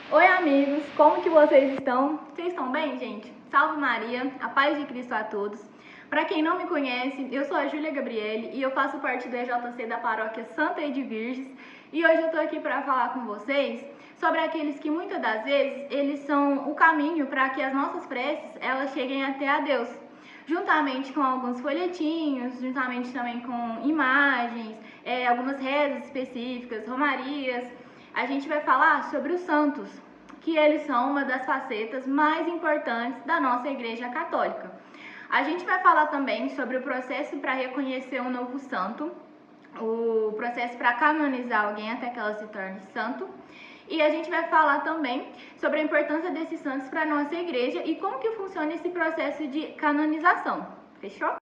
Oi amigos, como que vocês estão? Vocês estão bem, gente? Salve Maria, a paz de Cristo a todos. Para quem não me conhece, eu sou a Júlia Gabriele e eu faço parte do EJC da paróquia Santa Edviges e hoje eu tô aqui para falar com vocês sobre aqueles que muitas das vezes eles são o caminho para que as nossas preces elas cheguem até a Deus. Juntamente com alguns folhetinhos, juntamente também com imagens, algumas rezas específicas, romarias, a gente vai falar sobre os santos, que eles são uma das facetas mais importantes da nossa Igreja Católica. A gente vai falar também sobre o processo para reconhecer um novo santo, o processo para canonizar alguém até que ela se torne santo. E a gente vai falar também sobre a importância desses santos para a nossa igreja e como que funciona esse processo de canonização. Fechou?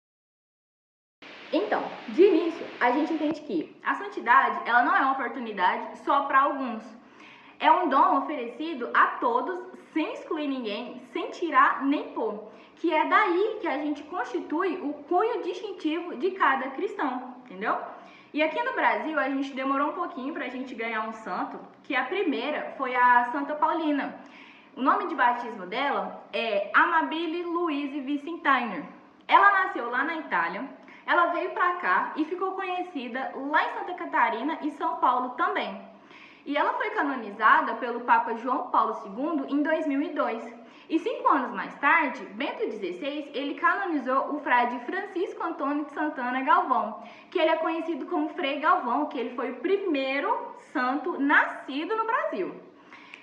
Então, de início, a gente entende que a santidade ela não é uma oportunidade só para alguns. É um dom oferecido a todos, sem excluir ninguém, sem tirar nem pôr. Que é daí que a gente constitui o cunho distintivo de cada cristão, entendeu? E aqui no Brasil, a gente demorou um pouquinho para a gente ganhar um santo, que a primeira foi a Santa Paulina. O nome de batismo dela é Amabile Louise Vicentiner. Ela nasceu lá na Itália, ela veio para cá e ficou conhecida lá em Santa Catarina e São Paulo também. E ela foi canonizada pelo Papa João Paulo II em 2002. E 5 anos mais tarde, Bento XVI, ele canonizou o frade Francisco Antônio de Santana Galvão, que ele é conhecido como Frei Galvão, que ele foi o primeiro santo nascido no Brasil.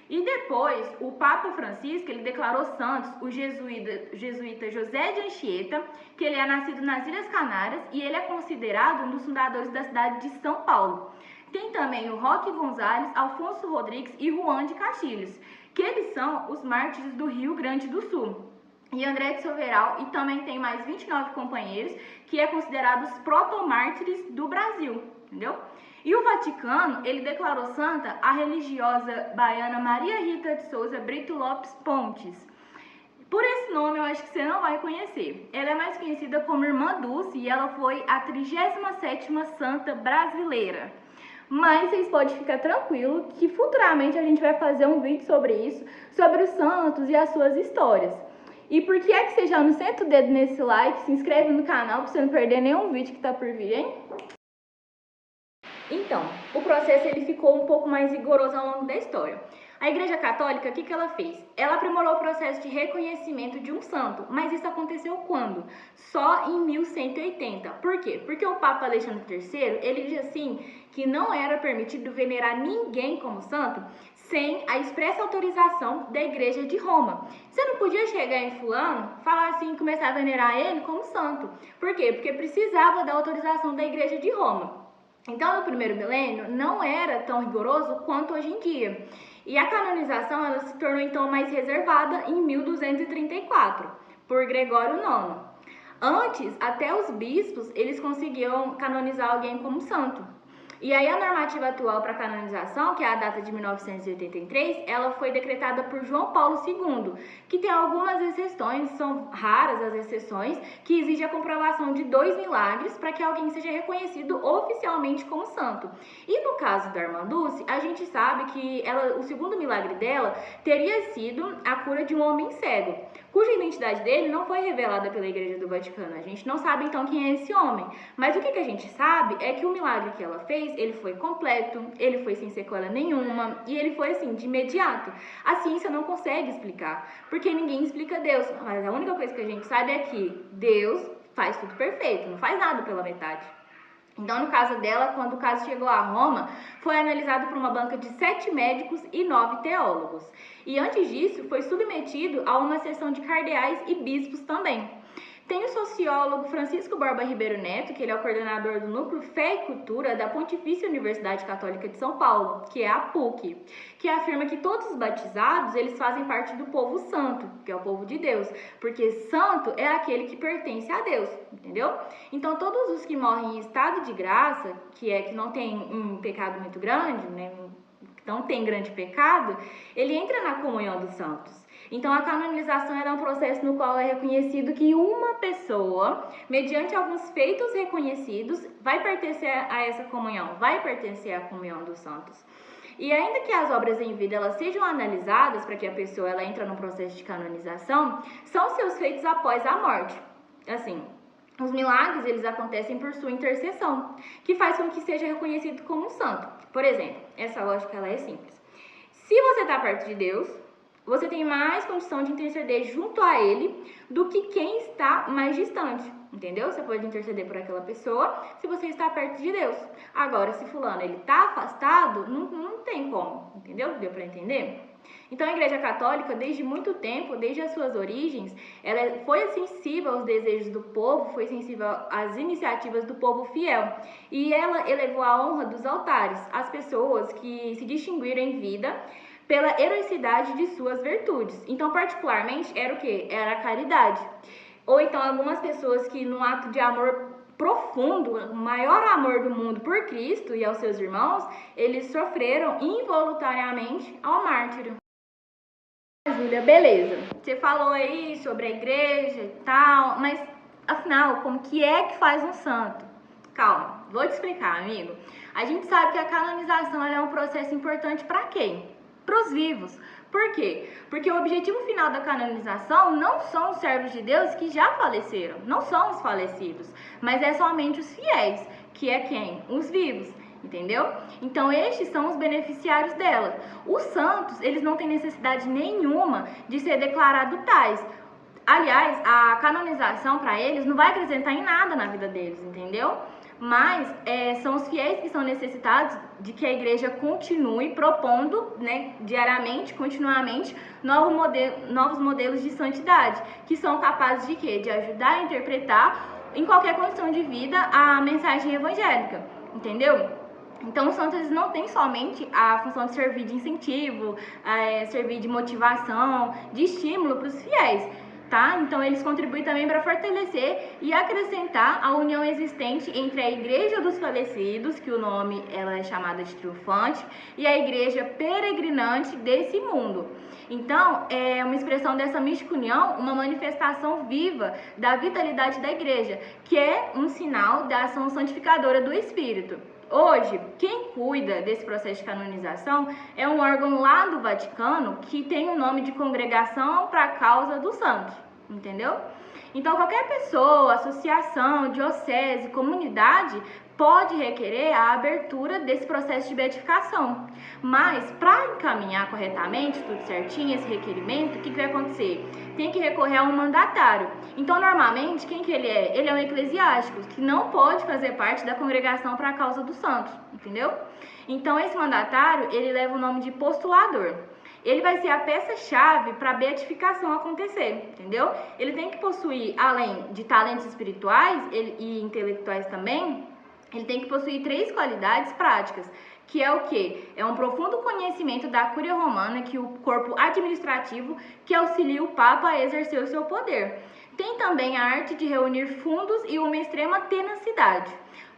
E depois, o Papa Francisco, ele declarou santos o jesuíta José de Anchieta, que ele é nascido nas Ilhas Canárias e ele é considerado um dos fundadores da cidade de São Paulo. Tem também o Roque Gonzalez, Alfonso Rodrigues e Juan de Castilhos, que eles são os mártires do Rio Grande do Sul. E André de Silveral, e também tem mais 29 companheiros, que é considerado os protomártires do Brasil, entendeu? E o Vaticano, ele declarou santa a religiosa baiana Maria Rita de Souza Brito Lopes Pontes. Por esse nome, eu acho que você não vai conhecer. Ela é mais conhecida como Irmã Dulce e ela foi a 37ª santa brasileira. Mas vocês podem ficar tranquilo que futuramente a gente vai fazer um vídeo sobre isso, sobre os santos e as suas histórias. E por que é que você já não senta o dedo nesse like, se inscreve no canal para você não perder nenhum vídeo que tá por vir, hein? Então, o processo ele ficou um pouco mais rigoroso ao longo da história. A Igreja Católica, o que ela fez? Ela aprimorou o processo de reconhecimento de um santo, mas isso aconteceu quando? Só em 1180. Por quê? Porque o Papa Alexandre III, ele disse assim que não era permitido venerar ninguém como santo sem a expressa autorização da Igreja de Roma. Você não podia chegar em fulano, falar assim e começar a venerar ele como santo. Por quê? Porque precisava da autorização da Igreja de Roma. Então, no primeiro milênio, não era tão rigoroso quanto hoje em dia. E a canonização ela se tornou, então, mais reservada em 1234, por Gregório IX. Antes, até os bispos, eles conseguiam canonizar alguém como santo. E aí a normativa atual para canonização, que é a data de 1983, ela foi decretada por João Paulo II, que tem algumas exceções, são raras as exceções, que exige a comprovação de 2 milagres para que alguém seja reconhecido oficialmente como santo. E no caso da Irmã Dulce, a gente sabe que o segundo milagre dela teria sido a cura de um homem cego, cuja identidade dele não foi revelada pela Igreja do Vaticano. A gente não sabe então quem é esse homem, mas o que a gente sabe é que o milagre que ela fez, ele foi completo, ele foi sem sequela nenhuma e ele foi assim, de imediato. A ciência não consegue explicar, porque ninguém explica Deus, mas a única coisa que a gente sabe é que Deus faz tudo perfeito, não faz nada pela metade. Então, no caso dela, quando o caso chegou a Roma, foi analisado por uma banca de 7 médicos e 9 teólogos. E antes disso, foi submetido a uma sessão de cardeais e bispos também. Tem o sociólogo Francisco Borba Ribeiro Neto, que ele é o coordenador do Núcleo Fé e Cultura da Pontifícia Universidade Católica de São Paulo, que é a PUC, que afirma que todos os batizados, eles fazem parte do povo santo, que é o povo de Deus, porque santo é aquele que pertence a Deus, entendeu? Então, todos os que morrem em estado de graça, que é que não tem um pecado muito grande, né, não tem grande pecado, ele entra na comunhão dos santos. Então, a canonização é um processo no qual é reconhecido que uma pessoa, mediante alguns feitos reconhecidos, vai pertencer a essa comunhão, vai pertencer à comunhão dos santos. E ainda que as obras em vida elas sejam analisadas para que a pessoa ela entre no processo de canonização, são seus feitos após a morte. Assim, os milagres eles acontecem por sua intercessão, que faz com que seja reconhecido como um santo. Por exemplo, essa lógica ela é simples. Se você está perto de Deus, você tem mais condição de interceder junto a Ele do que quem está mais distante, entendeu? Você pode interceder por aquela pessoa se você está perto de Deus. Agora, se fulano ele está afastado, não tem como, entendeu? Deu para entender? Então, a Igreja Católica, desde muito tempo, desde as suas origens, ela foi sensível aos desejos do povo, foi sensível às iniciativas do povo fiel. E ela elevou a honra dos altares às pessoas que se distinguiram em vida pela heroicidade de suas virtudes. Então, particularmente, era o quê? Era a caridade. Ou então, algumas pessoas que, num ato de amor profundo, o maior amor do mundo por Cristo e aos seus irmãos, eles sofreram involuntariamente ao mártiro. Júlia, beleza. Você falou aí sobre a igreja e tal, mas afinal, como que é que faz um santo? Calma, vou te explicar, amigo. A gente sabe que a canonização é um processo importante para quem? Para os vivos. Por quê? Porque o objetivo final da canonização não são os servos de Deus que já faleceram, não são os falecidos, mas é somente os fiéis, que é quem? Os vivos. Entendeu? Então, estes são os beneficiários dela. Os santos, eles não têm necessidade nenhuma de ser declarados tais. Aliás, a canonização para eles não vai acrescentar em nada na vida deles, entendeu? Mas são os fiéis que são necessitados de que a igreja continue propondo, né, diariamente, continuamente, novos modelos de santidade, que são capazes de quê? De ajudar a interpretar, em qualquer condição de vida, a mensagem evangélica, entendeu? Então, os santos eles não têm somente a função de servir de incentivo, servir de motivação, de estímulo para os fiéis, tá? Então, eles contribuem também para fortalecer e acrescentar a união existente entre a Igreja dos Falecidos, que o nome ela é chamada de triunfante, e a Igreja peregrinante desse mundo. Então, é uma expressão dessa mística união, uma manifestação viva da vitalidade da Igreja, que é um sinal da ação santificadora do Espírito. Hoje, quem cuida desse processo de canonização é um órgão lá do Vaticano que tem o nome de Congregação para a Causa dos Santos, entendeu? Então, qualquer pessoa, associação, diocese, comunidade pode requerer a abertura desse processo de beatificação. Mas, para encaminhar corretamente, tudo certinho, esse requerimento, o que vai acontecer? Tem que recorrer a um mandatário. Então, normalmente, quem que ele é? Ele é um eclesiástico, que não pode fazer parte da Congregação para a Causa dos Santos, entendeu? Então, esse mandatário, ele leva o nome de postulador. Ele vai ser a peça-chave para a beatificação acontecer, entendeu? Ele tem que possuir, além de talentos espirituais e intelectuais também, ele tem que possuir 3 qualidades práticas, que é o quê? É um profundo conhecimento da Cúria Romana, que é o corpo administrativo que auxilia o Papa a exercer o seu poder. Tem também a arte de reunir fundos e uma extrema tenacidade.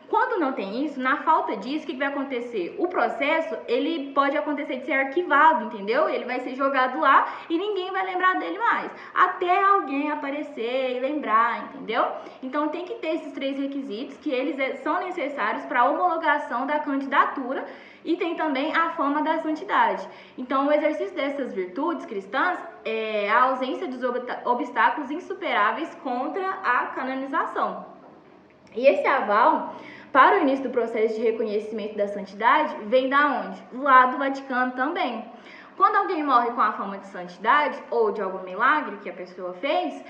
Quando não tem isso, na falta disso, o que vai acontecer? O processo, ele pode acontecer de ser arquivado, entendeu? Ele vai ser jogado lá e ninguém vai lembrar dele mais, até alguém aparecer e lembrar, entendeu? Então, tem que ter esses 3 requisitos, que eles são necessários para a homologação da candidatura, e tem também a fama da santidade. Então, o exercício dessas virtudes cristãs é a ausência dos obstáculos insuperáveis contra a canonização. E esse aval para o início do processo de reconhecimento da santidade vem da onde? Lá do Vaticano também. Quando alguém morre com a fama de santidade ou de algum milagre que a pessoa fez,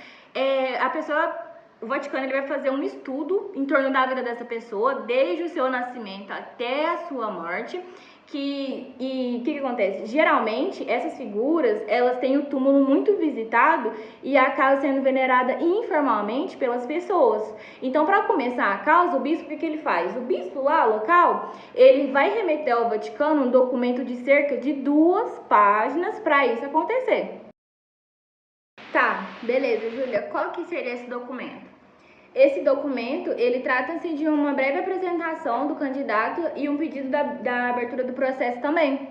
o Vaticano ele vai fazer um estudo em torno da vida dessa pessoa, desde o seu nascimento até a sua morte. O que acontece? Geralmente, essas figuras, elas têm o túmulo muito visitado e acabam sendo venerada informalmente pelas pessoas. Então, para começar a causa, o bispo, o que ele faz? O bispo lá, local, ele vai remeter ao Vaticano um documento de cerca de 2 páginas para isso acontecer. Tá, beleza, Júlia. Qual que seria esse documento? Esse documento, ele trata-se de uma breve apresentação do candidato e um pedido da abertura do processo também.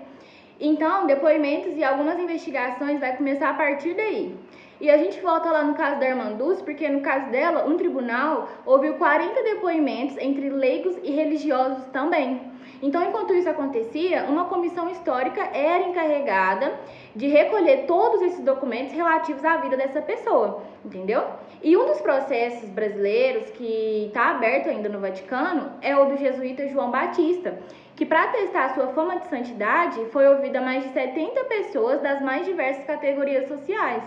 Então, depoimentos e algumas investigações vai começar a partir daí. E a gente volta lá no caso da irmã Dulce, porque no caso dela, um tribunal ouviu 40 depoimentos entre leigos e religiosos também. Então, enquanto isso acontecia, uma comissão histórica era encarregada de recolher todos esses documentos relativos à vida dessa pessoa, entendeu? E um dos processos brasileiros que está aberto ainda no Vaticano é o do jesuíta João Batista, que para testar sua fama de santidade foi ouvida mais de 70 pessoas das mais diversas categorias sociais.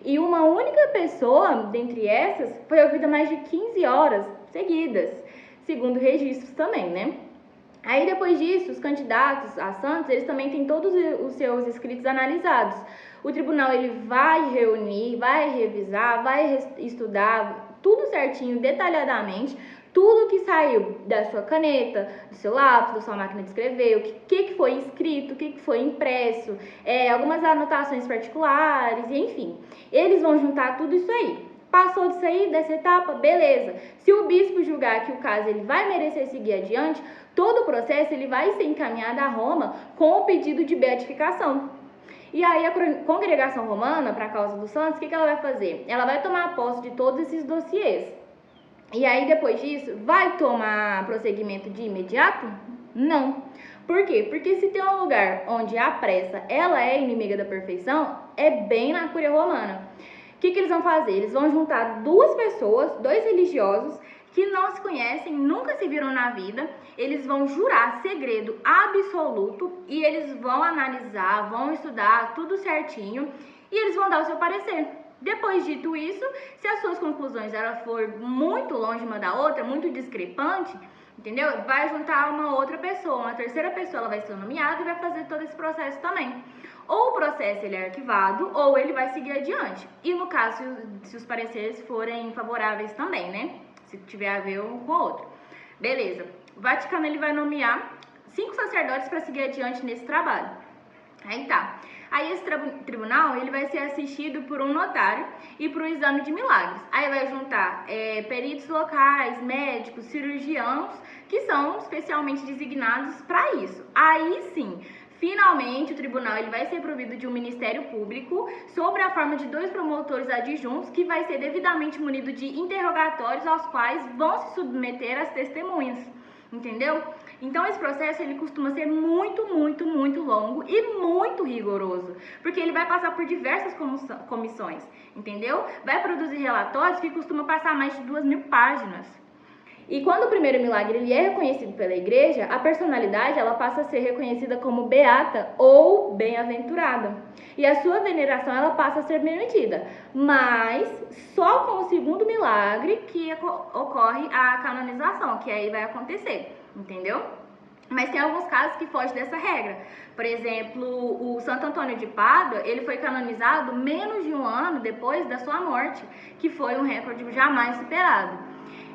E uma única pessoa, dentre essas, foi ouvida mais de 15 horas seguidas, segundo registros também, né? Aí depois disso, os candidatos a santos, eles também têm todos os seus escritos analisados. O tribunal ele vai reunir, vai revisar, vai estudar tudo certinho, detalhadamente, tudo que saiu da sua caneta, do seu lápis, da sua máquina de escrever, o que foi escrito, o que foi impresso, algumas anotações particulares, enfim. Eles vão juntar tudo isso aí. Passou disso aí, dessa etapa, beleza. Se o bispo julgar que o caso ele vai merecer seguir adiante, todo o processo ele vai ser encaminhado a Roma com o pedido de beatificação. E aí a congregação romana, para a causa dos santos, o que ela vai fazer? Ela vai tomar posse de todos esses dossiês. E aí depois disso, vai tomar prosseguimento de imediato? Não. Por quê? Porque se tem um lugar onde a pressa ela é inimiga da perfeição, é bem na Cúria Romana. O que eles vão fazer? Eles vão juntar duas pessoas, dois religiosos, que não se conhecem, nunca se viram na vida, eles vão jurar segredo absoluto e eles vão analisar, vão estudar tudo certinho e eles vão dar o seu parecer. Depois dito isso, se as suas conclusões elas for muito longe uma da outra, muito discrepante, entendeu? Vai juntar uma outra pessoa, uma terceira pessoa, ela vai ser nomeada e vai fazer todo esse processo também. Ou o processo ele é arquivado, ou ele vai seguir adiante. E no caso, se os pareceres forem favoráveis também, né? Se tiver a ver um com o outro. Beleza. O Vaticano ele vai nomear 5 sacerdotes para seguir adiante nesse trabalho. Aí tá. Aí esse tribunal ele vai ser assistido por um notário e por um exame de milagres. Aí vai juntar peritos locais, médicos, cirurgiãos, que são especialmente designados para isso. Aí sim, finalmente o tribunal ele vai ser provido de um ministério público sob a forma de 2 promotores adjuntos que vai ser devidamente munido de interrogatórios aos quais vão se submeter as testemunhas. Entendeu? Então esse processo ele costuma ser muito longo e muito rigoroso, porque ele vai passar por diversas comissões, entendeu? Vai produzir relatórios que costumam passar mais de 2.000 páginas. E quando o primeiro milagre ele é reconhecido pela igreja, a personalidade ela passa a ser reconhecida como beata ou bem-aventurada. E a sua veneração ela passa a ser permitida, mas só com o segundo milagre que ocorre a canonização, que aí vai acontecer, entendeu? Mas tem alguns casos que fogem dessa regra. Por exemplo, o Santo Antônio de Pádua, ele foi canonizado menos de um ano depois da sua morte, que foi um recorde jamais superado.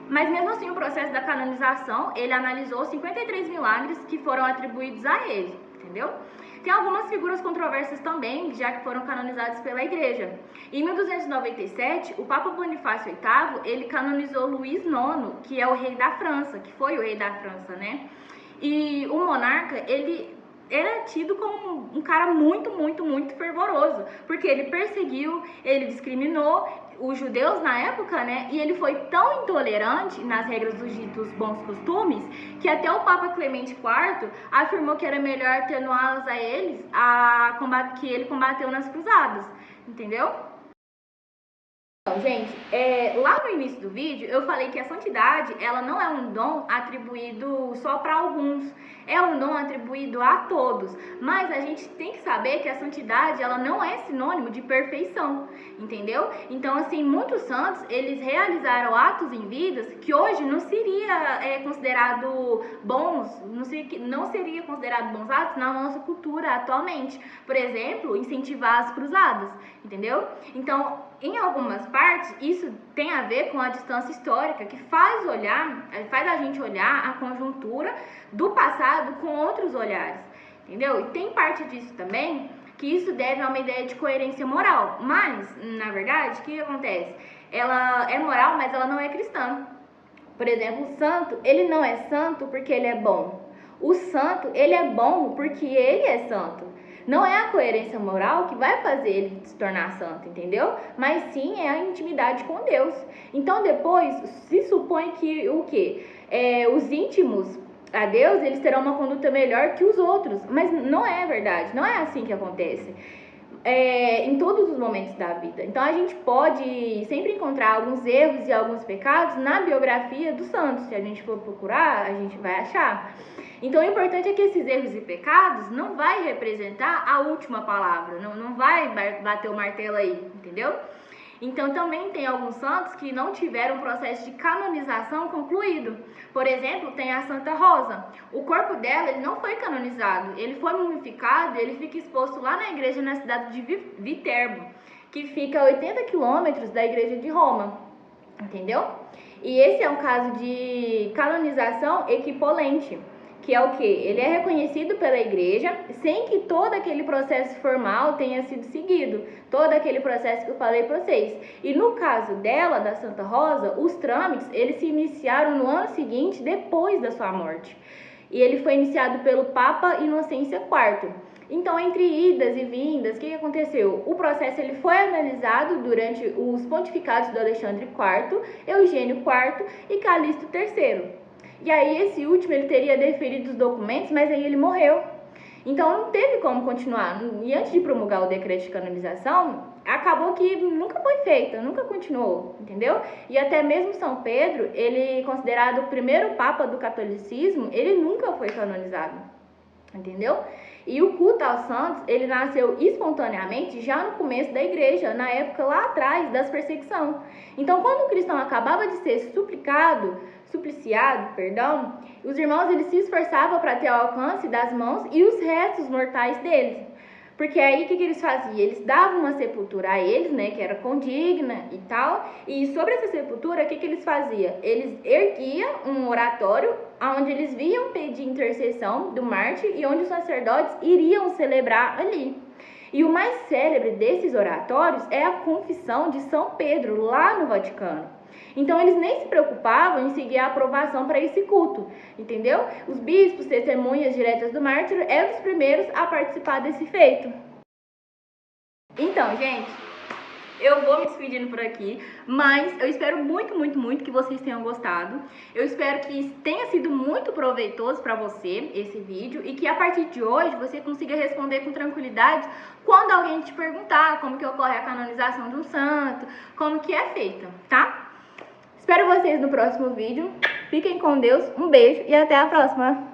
Mas mesmo assim, o processo da canonização, ele analisou 53 milagres que foram atribuídos a ele, entendeu? Tem algumas figuras controversas também, já que foram canonizados pela igreja. Em 1297, o Papa Bonifácio VIII, ele canonizou Luís IX, que é o rei da França, que foi o rei da França, né? E o monarca, ele era tido como um cara muito fervoroso, porque ele perseguiu, ele discriminou os judeus na época, né? E ele foi tão intolerante nas regras dos ditos bons costumes que até o Papa Clemente IV afirmou que era melhor atenuá-los a eles que ele combateu nas cruzadas, entendeu? Então, gente, lá no início do vídeo eu falei que a santidade ela não é um dom atribuído só para alguns, é um dom atribuído a todos, mas a gente tem que saber que a santidade ela não é sinônimo de perfeição, entendeu? Então, assim, muitos santos, eles realizaram atos em vidas que hoje não seria considerado bons, não seria considerado bons atos na nossa cultura atualmente. Por exemplo, incentivar as cruzadas, entendeu? Então, em algumas partes, isso tem a ver com a distância histórica, que faz a gente olhar a conjuntura do passado com outros olhares, entendeu? E tem parte disso também que isso deve a uma ideia de coerência moral, mas, na verdade, o que acontece? Ela é moral, mas ela não é cristã. Por exemplo, o santo, ele não é santo porque ele é bom. O santo, ele é bom porque ele é santo. Não é a coerência moral que vai fazer ele se tornar santo, entendeu? Mas sim é a intimidade com Deus. Então depois se supõe que o quê? Os íntimos a Deus, eles terão uma conduta melhor que os outros. Mas não é verdade, não é assim que acontece. Em todos os momentos da vida. Então a gente pode sempre encontrar alguns erros e alguns pecados na biografia dos santos. Se a gente for procurar, a gente vai achar. Então o importante é que esses erros e pecados não vai representar a última palavra, não vai bater o martelo aí, entendeu? Então também tem alguns santos que não tiveram o processo de canonização concluído. Por exemplo, tem a Santa Rosa. O corpo dela ele não foi canonizado, ele foi mumificado e ele fica exposto lá na igreja na cidade de Viterbo, que fica a 80 quilômetros da igreja de Roma, entendeu? E esse é um caso de canonização equipolente, que é o quê? Ele é reconhecido pela igreja sem que todo aquele processo formal tenha sido seguido, todo aquele processo que eu falei para vocês. E no caso dela, da Santa Rosa, os trâmites, eles se iniciaram no ano seguinte, depois da sua morte. E ele foi iniciado pelo Papa Inocêncio IV. Então, entre idas e vindas, o que aconteceu? O processo ele foi analisado durante os pontificados do Alexandre IV, Eugênio IV e Calixto III. E aí esse último ele teria deferido os documentos, mas aí ele morreu. Então não teve como continuar. E antes de promulgar o decreto de canonização, acabou que nunca foi feita, nunca continuou, entendeu? E até mesmo São Pedro, ele considerado o primeiro papa do catolicismo, ele nunca foi canonizado, entendeu? E o culto aos santos, ele nasceu espontaneamente já no começo da igreja, na época lá atrás das perseguições. Então, quando o cristão acabava de ser supliciado, os irmãos eles se esforçavam para ter o alcance das mãos e os restos mortais deles. Porque aí o que eles faziam? Eles davam uma sepultura a eles, né, que era condigna e tal. E sobre essa sepultura, o que eles faziam? Eles erguiam um oratório onde eles vinham pedir intercessão do mártir e onde os sacerdotes iriam celebrar ali. E o mais célebre desses oratórios é a Confissão de São Pedro, lá no Vaticano. Então, eles nem se preocupavam em seguir a aprovação para esse culto, entendeu? Os bispos, testemunhas diretas do mártir, eram os primeiros a participar desse feito. Então, gente, eu vou me despedindo por aqui, mas eu espero muito, muito, muito que vocês tenham gostado. Eu espero que tenha sido muito proveitoso para você esse vídeo e que a partir de hoje você consiga responder com tranquilidade quando alguém te perguntar como que ocorre a canonização de um santo, como que é feita, tá? Espero vocês no próximo vídeo. Fiquem com Deus, um beijo e até a próxima!